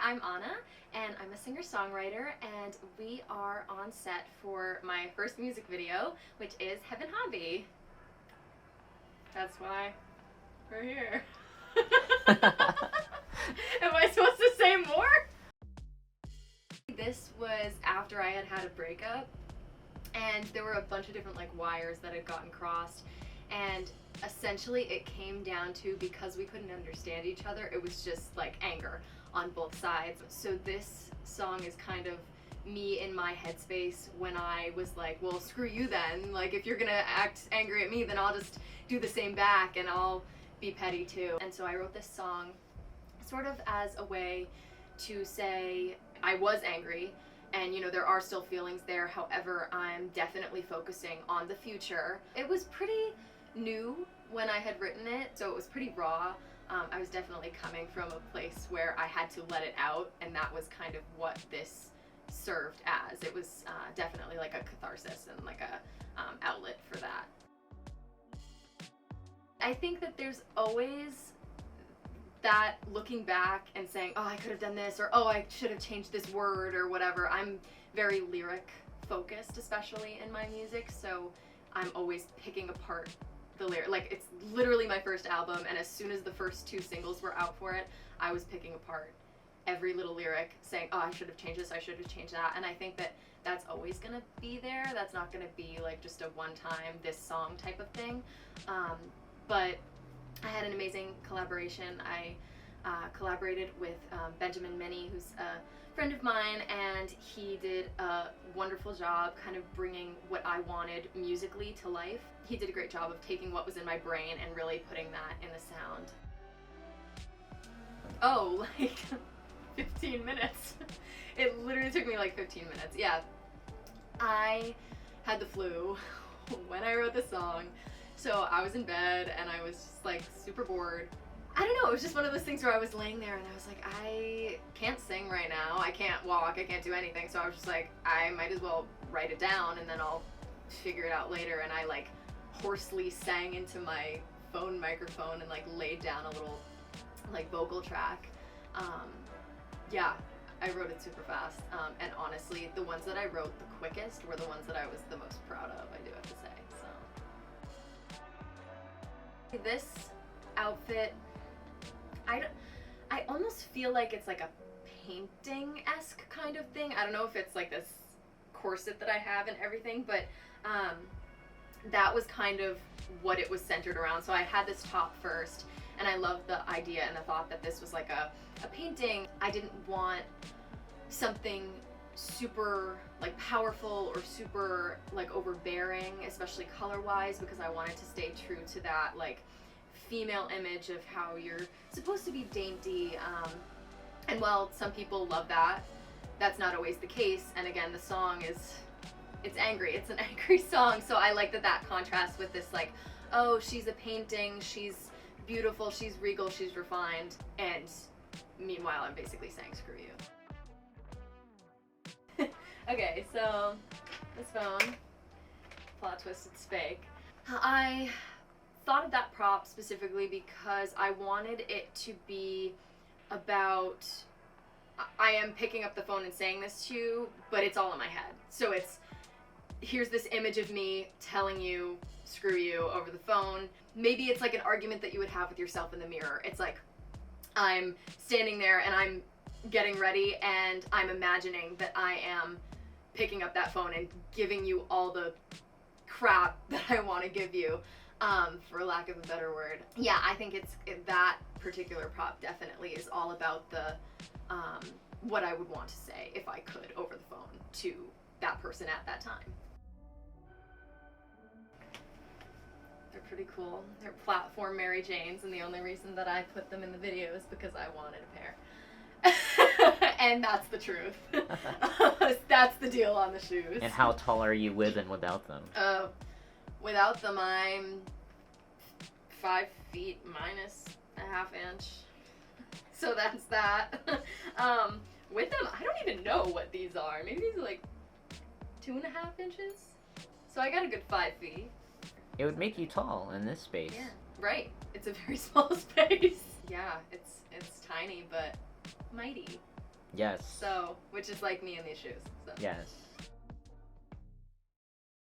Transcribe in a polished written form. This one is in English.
I'm Anna, and I'm a singer-songwriter, and we are on set for my first music video, which is Heaven Hobby. That's why we're here. Am I supposed to say more? This was after I had had a breakup, and there were a bunch of different wires that had gotten crossed, and essentially it came down to, because we couldn't understand each other, it was just anger on both sides. So this song is kind of me in my headspace when I was like, well, screw you then. If you're gonna act angry at me, then I'll just do the same back and I'll be petty too. And so I wrote this song sort of as a way to say I was angry, and there are still feelings there. However, I'm definitely focusing on the future. It was pretty new when I had written it, so it was pretty raw. I was definitely coming from a place where I had to let it out, and that was kind of what this served as. It was definitely a catharsis and a outlet for that. I think that there's always that looking back and saying, oh, I could have done this, or oh, I should have changed this word or whatever. I'm very lyric focused, especially in my music, so I'm always picking apart the lyric. It's literally my first album, and as soon as the first 2 singles were out for it, I was picking apart every little lyric, saying, oh, I should have changed this, I should have changed that. And I think that that's always gonna be there. That's not gonna be just a one-time this song type of thing. But I had an amazing collaboration. I collaborated with Benjamin Minnie, who's a friend of mine, and he did a wonderful job kind of bringing what I wanted musically to life. He did a great job of taking what was in my brain and really putting that in the sound. Oh, 15 minutes. It literally took me 15 minutes. Yeah. I had the flu when I wrote the song, so I was in bed and I was just super bored. I don't know, it was just one of those things where I was laying there and I was like, I can't sing right now, I can't walk, I can't do anything, so I was just like, I might as well write it down and then I'll figure it out later. And I hoarsely sang into my phone microphone and laid down a little vocal track. Yeah, I wrote it super fast, and honestly, the ones that I wrote the quickest were the ones that I was the most proud of, I do have to say. So this outfit, I almost feel like it's a painting-esque kind of thing. I don't know if it's this corset that I have and everything, but that was kind of what it was centered around. So I had this top first, and I loved the idea and the thought that this was a painting. I didn't want something super powerful or super overbearing, especially color-wise, because I wanted to stay true to that female image of how you're supposed to be dainty. And while some people love that, that's not always the case. And again, the song it's angry. It's an angry song, so I like that contrast with this oh, she's a painting, she's beautiful, she's regal, she's refined, and meanwhile I'm basically saying screw you. Okay, so this phone, plot twist, it's fake. I thought of that prop specifically because I wanted it to be about, I am picking up the phone and saying this to you, but it's all in my head. So here's this image of me telling you screw you over the phone. Maybe it's an argument that you would have with yourself in the mirror. It's I'm standing there and I'm getting ready and I'm imagining that I am picking up that phone and giving you all the crap that I want to give you, for lack of a better word. Yeah, I think that particular prop definitely is all about the what I would want to say if I could over the phone to that person at that time. They're pretty cool. They're platform Mary Janes, and the only reason that I put them in the video is because I wanted a pair. And that's the truth. That's the deal on the shoes. And how tall are you with and without them? Without them, I'm 5 feet minus a half inch. So that's that. With them, I don't even know what these are. Maybe these are 2.5 inches? So I got a good 5 feet. It would make you tall in this space. Yeah, right. It's a very small space. Yeah, it's tiny, but mighty. Yes. So, which is like me in these shoes. So. Yes.